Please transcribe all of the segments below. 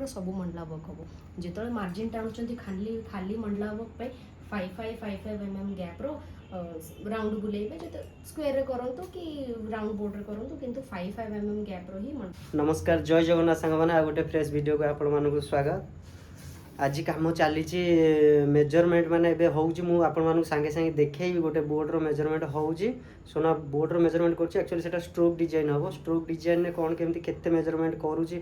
सब मंडला वर्क हम जो मार्जिन टाणुंट खाली खाली मंडला वर्क पे 5 mm गैप रो राउंड बुलेबे जो स्क्वायर रे करंतु कि राउंड बोर्ड रे करंतु किंतु 5 mm गैप रो ही नमस्कार जय जगन्नाथ सांग मैंने आ गोटे फ्रेश वीडियो को आपण मानक स्वागत। आज कम चली मेजरमेंट माने एबे होउची मु आपण मानक संगे संगे देखैबी गोटे बोर्ड रो मेजरमेंट होउची सोना बोर्ड रो मेजरमेंट करची एक्चुअली सेटा स्ट्रोक डिजाइन हबो स्ट्रोक डिजाइन ने कोन केमती केते मेजरमेंट करूची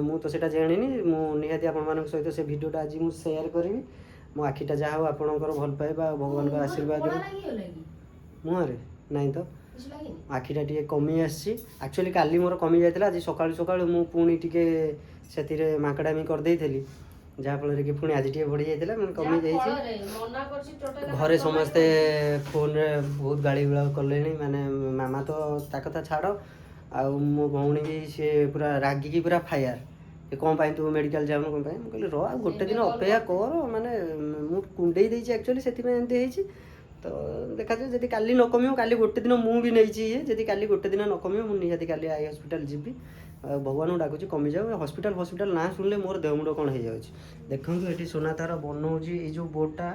मु तो सेटा जानिनी मु निहाती आपण मानक सहित से वीडियोटा आज मु शेयर करबी मो आखिटा जा हो आपणकर भल पाइबा भगवान का आशीर्वाद मुहरे नहीं तो आखिटा टे कमी आसी एक्चुअली काली मोर कमी जाता आज सकाळु सकाळु मु पुणी टिके से माकड़ामी करदेली जहाँफल कि पुणी आज टे बढ़ी जाता मैं कमी जाइए घरे समस्ते फोन रे बहुत गाड़ी गुड़ा कले माने मामा तो ता कथा छाड़ आ मो भौणी भी सी पूरा रागिकी पूरा फायर ये कौन पाई तू मेडिकल जाऊन कौन पाई कहली रह गोटे दिन अपेक्षा कर माने मु कुंडे देछि एक्चुअली सेति में एंते हेछि तो देखा जाए जदि काली न कमियो काली गोटे दिन मु भी नहीं जदि काली गोटे दिन न कमियो मु निहाती काली आई हॉस्पिटल जीबी भगवान को डाकुची कमी जाओ हॉस्पिटल हॉस्पिटल ना शुणिले मोर देह मुंड कौन हो जाऊँगी देखो ये सोना तार बनाऊँगी ये जो बोर्डटा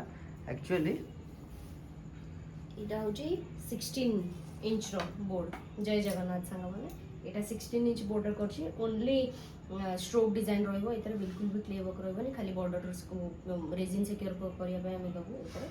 एक्चुअली इटा होची 16 इंच रो बोर्ड जय जगन्नाथ सांग माने एटा 16 इंच बॉर्डर करछि ओनली स्ट्रोक डिजाइन रहइबो एतर बिल्कुल भी क्ले वर्क रहइबो खाली बॉर्डर को रेजिन सिक्योर करिया पे हम दबो एतर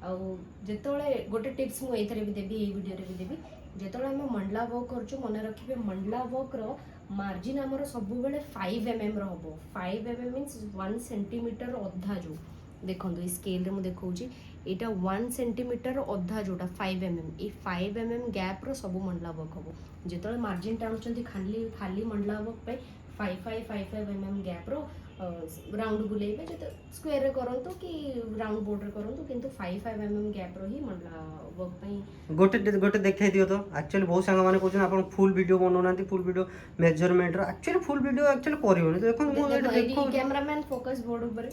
आउ जेतोले गोटे टिप्स मु एथरे भी देबी ए वीडियो रे भी देबी जेतोले हम मंडला वर्क करछु मने रखिबे मंडला वर्क रो मार्जिन हमर सब बेले 5 mm रो हबो 5 mm मींस 1 सेंटीमीटर अधा जो देखंतु ई स्केल रे मु देखौची एटा 1 सेंटीमीटर अधा जोटा 5 mm ए 5 mm गैप रो सब मंडला वर्क हबो जेतोले मार्जिन टाणुचंती खाली खाली मंडला वर्क पे 5 mm गैप रो राउंड बुलेबे जो स्क्वायर रे करंतु कि राउंड बोर्ड रे करंतु किंतु 5 mm गैप रो ही मंडला वर्क पई गोटे देखाई दियो तो एक्चुअली बहुत सांग माने कहछन आपण फुल वीडियो बनौनांती फुल वीडियो मेजरमेंट रो एक्चुअली फुल वीडियो एक्चुअली करियोनी देखो मु देखो कैमरामैन फोकस बोर्ड ऊपर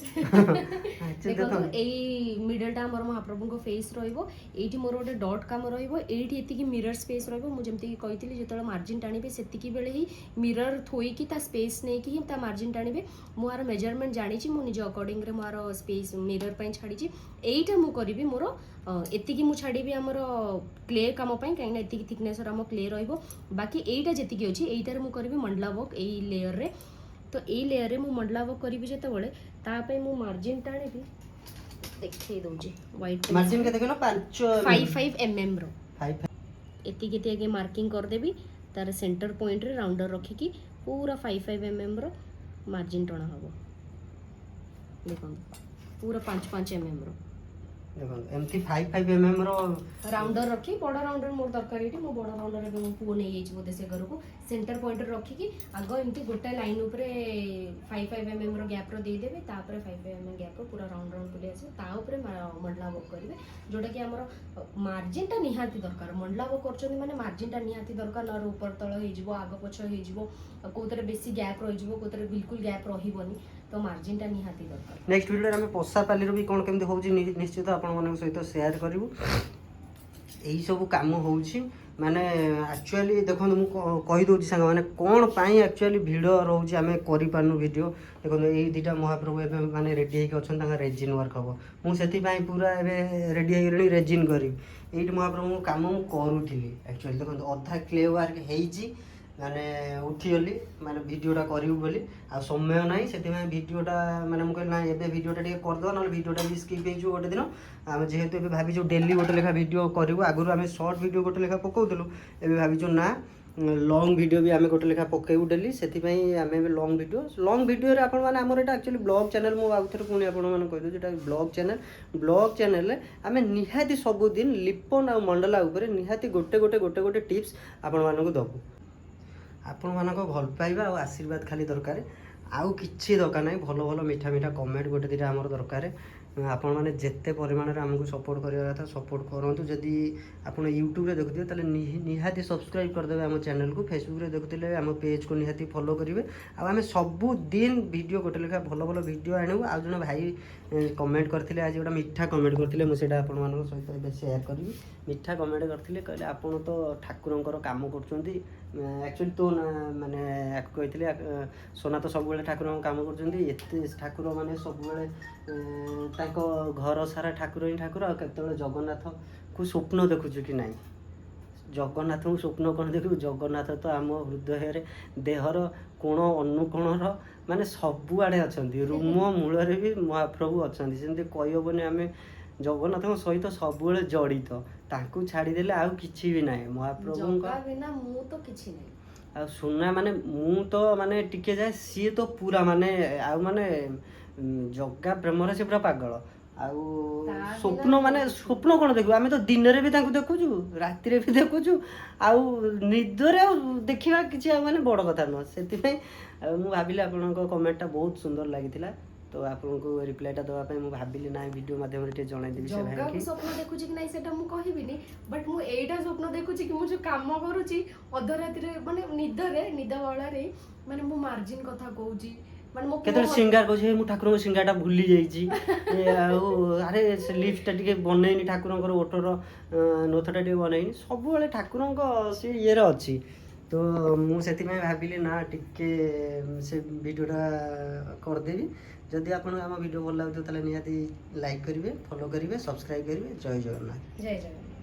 देखो एई मिडल टा हमर महाप्रभु को फेस रहइबो एठी मोर गोटे डॉट काम रहइबो एठी एति की मिरर स्पेस रहइबो मु जेमति की कहितली जेतले मार्जिन टाणीबे सेति की बेले ही मिरर थोई की ता स्पेस नै की ता मार्जिन टाणीबे मु आर मेजरमेंट जानी मु निज अकॉर्डिंग रे मोर स्पेस मिरर पई छाड़ी एटा मु करबी मोर एति की मु छाड़ी हमर क्ले काम पई काई ना एति की थिकनेस रा मो क्ले रहइबो बाकी एटा जेति की अछि एटार मु करबी मंडला वर्क एई लेयर रे तो एई लेयर रे मु मंडला वर्क करबी जेते बेले ता पई मु मार्जिन टाणीबी देखै दउजी व्हाइट मार्जिन के देखलो 5 mm रो 5 एति केति आगे मार्किंग कर देबी तार सेंटर पॉइंट रे राउंडर रखी की पूरा 5 mm रो मार्जिन टणा हबो देखो पूरा 5 mm रो देखो एमती 5 mm रो राउंडर रखी बड़ा राउंडर मोर दरकार एठी मो बड़ा राउंडर रे पु नै येछि बोदे से घर को सेंटर पॉइंट रखी की आगो एमती गोटा लाइन ऊपर 5 mm रो गैप रो दे देबे तापर 5 mm गैप रो पूरा राउंड राउंड बुले आसे ता ऊपर मंडला वर्क करिवे जोटा कि हमर मार्जिन टा निहाती दरकार मंडला वर्क करछनी माने मार्जिन टा निहाती दरकार न ऊपर तळ हे जिवो आगो पछ हे जिवो कोतरे बेसी गैप रहि जिवो कोतरे बिल्कुल गैप रहिबोनी तो मार्जिन टा निहाती दरकार नेक्स्ट वीडियो रे हम पोसा पाली रो भी कोन केमते होउची निश्चित आपण मन सहित शेयर करिवु एही सब काम होउची माने एक्चुअली देखो मु कहि दोची संग माने कोन पाई एक्चुअली वीडियो रहउची हमें करि पानु वीडियो देखो एई दिटा महाप्रभु एबे माने रेडी हे के अछन ताका रेजिन वर्क हबो मु सेति पाई पूरा एबे रेडी हे रेडी रेजिन करी एई महाप्रभु काम मु करूथिली एक्चुअली देखो अधा क्ले वर्क हेइची माने उठिगली माने वीडियोटा करिवु बोली आ समय नाही सेति में वीडियोटा माने मु कहल ना एबे वीडियोटा टे कर दो न वीडियोटा भी स्किप हे जो गोटे दिन हम जेहेतु एबे भाबी जो डेली गोटे लेखा वीडियो करिवु आगुरु हमें शॉर्ट वीडियो गोटे लेखा पकाउतलु एबे भाबी जो ना लॉन्ग वीडियो भी आमे गोटे लेखा पकेउ डेली सेति पई आमे लॉन्ग वीडियो रे आपण माने हमर एटा एक्चुअली ब्लॉग चैनल मु आउथर पुनी आपण माने कहि दो जेटा ब्लॉग चैनल रे आमे निहाती सब दिन लिपन आ मंडला ऊपर निहाती गोटे टिप्स आपण मानको दबु आपण मानक भल पाइबा और आशीर्वाद खाली दरकार आउ किछि दरकार नाही भलो भलो मीठा मीठा कमेंट गोटे दिटा हमर दरकार ଆପଣମାନେ ଯେତେ ପରିମାଣରେ ଆମକୁ ସପୋର୍ଟ କରିବା କଥା ସପୋର୍ଟ କରନ୍ତୁ। ଯଦି ଆପଣ ୟୁଟ୍ୟୁବରେ ଦେଖୁଥିବେ ତାହେଲେ ନିହାତି ସବସ୍କ୍ରାଇବ୍ କରିଦେବେ ଆମ ଚ୍ୟାନେଲକୁ। ଫେସବୁକରେ ଦେଖୁଥିଲେ ଆମ ପେଜକୁ ନିହାତି ଫଲୋ କରିବେ। ଆଉ ଆମେ ସବୁଦିନ ଭିଡ଼ିଓ ଗୋଟେ ଲେଖା ଭଲ ଭଲ ଭିଡ଼ିଓ ଆଣିବୁ। ଆଉ ଜଣେ ଭାଇ କମେଣ୍ଟ କରିଥିଲେ ଆଜି ଗୋଟେ ମିଠା କମେଣ୍ଟ କରିଥିଲେ, ମୁଁ ସେଇଟା ଆପଣମାନଙ୍କ ସହିତ ଏବେ ସେୟାର କରିବି। ମିଠା କମେଣ୍ଟ କରିଥିଲେ, କହିଲେ ଆପଣ ତ ଠାକୁରଙ୍କର କାମ କରୁଛନ୍ତି। ଆକ୍ଚୁଆଲି ତୋ ମାନେ ଆକୁ କହିଥିଲେ ସୋନା ତ ସବୁବେଳେ ଠାକୁରଙ୍କ କାମ କରୁଛନ୍ତି। ଏତେ ଠାକୁର ମାନେ ସବୁବେଳେ ତାଙ୍କ ଘର ସାରା ଠାକୁର ହିଁ ଠାକୁର। ଆଉ କେତେବେଳେ ଜଗନ୍ନାଥକୁ ସ୍ୱପ୍ନ ଦେଖୁଛୁ କି ନାହିଁ? ଜଗନ୍ନାଥଙ୍କୁ ସ୍ୱପ୍ନ କ'ଣ ଦେଖିବୁ? ଜଗନ୍ନାଥ ତ ଆମ ହୃଦୟରେ ଦେହର କୋଣ ଅନୁକୋଣର ମାନେ ସବୁଆଡ଼େ ଅଛନ୍ତି। ରୁମ ମୂଳରେ ବି ମହାପ୍ରଭୁ ଅଛନ୍ତି। ସେମିତି କହିହେବନି ଆମେ ଜଗନ୍ନାଥଙ୍କ ସହିତ ସବୁବେଳେ ଜଡ଼ିତ। ତାଙ୍କୁ ଛାଡ଼ିଦେଲେ ଆଉ କିଛି ବି ନାହିଁ ମହାପ୍ରଭୁଙ୍କ ବିନା ମୁଁ ତ କିଛି ନାହିଁ। ଆଉ ସୁନା ମାନେ ମୁଁ ତ ମାନେ ଟିକେ ଯାଏ, ସିଏ ତ ପୁରା ମାନେ ଆଉ ମାନେ ଜଗା ପ୍ରେମରେ ସେ ପୁରା ପାଗଳ। ଆଉ ସ୍ୱପ୍ନ ମାନେ ସ୍ୱପ୍ନ କ'ଣ ଦେଖିବୁ? ଆମେ ତ ଦିନରେ ବି ତାଙ୍କୁ ଦେଖୁଛୁ, ରାତିରେ ବି ଦେଖୁଛୁ, ଆଉ ନିଦରେ ଆଉ ଦେଖିବା କିଛି ଆଉ ମାନେ ବଡ଼ କଥା ନୁହଁ। ସେଥିପାଇଁ ମୁଁ ଭାବିଲି ଆପଣଙ୍କ କମେଣ୍ଟଟା ବହୁତ ସୁନ୍ଦର ଲାଗିଥିଲା, ତ ଆପଣଙ୍କୁ ରିପ୍ଲାଇଟା ଦେବା ପାଇଁ ମୁଁ ଭାବିଲି ନାହିଁ ଭିଡ଼ିଓ ମାଧ୍ୟମରେ ଟିକେ ଜଣାଇଦେବି ସେ ଭାଇକି। ସ୍ୱପ୍ନ ଦେଖୁଛି କି ନାହିଁ ସେଟା ମୁଁ କହିବିନି, ବଟ୍ ମୁଁ ଏଇଟା ସ୍ୱପ୍ନ ଦେଖୁଛି କି ମୁଁ ଯୋଉ କାମ କରୁଛି ଅଧରାତିରେ ମାନେ ନିଦ ବଳାରେ ମାନେ ମୁଁ ମାର୍ଜିନ କଥା କହୁଛି, ମାନେ ମୋ କେତେବେଳେ ସିଙ୍ଗାର କହୁଛି ମୁଁ ଠାକୁରଙ୍କ ସିଙ୍ଗାରଟା ଭୁଲି ଯାଇଛି। ଆଉ ଆରେ ସେ ଲିପ୍ସଟା ଟିକେ ବନେଇନି, ଠାକୁରଙ୍କର ଓଠର ନୋଥଟା ଟିକେ ବନେଇନି। ସବୁବେଳେ ଠାକୁରଙ୍କ ସେ ଇଏରେ ଅଛି। ତ ମୁଁ ସେଥିପାଇଁ ଭାବିଲି ନା ଟିକେ ସେ ଭିଡ଼ିଓଟା କରିଦେବି। ଯଦି ଆପଣଙ୍କୁ ଆମ ଭିଡ଼ିଓ ଭଲ ଲାଗୁଥିବ ତାହେଲେ ନିହାତି ଲାଇକ୍ କରିବେ, ଫଲୋ କରିବେ, ସବସ୍କ୍ରାଇବ୍ କରିବେ। ଜୟ ଜଗନ୍ନାଥ। ଜୟ ଜଗନ୍ନାଥ।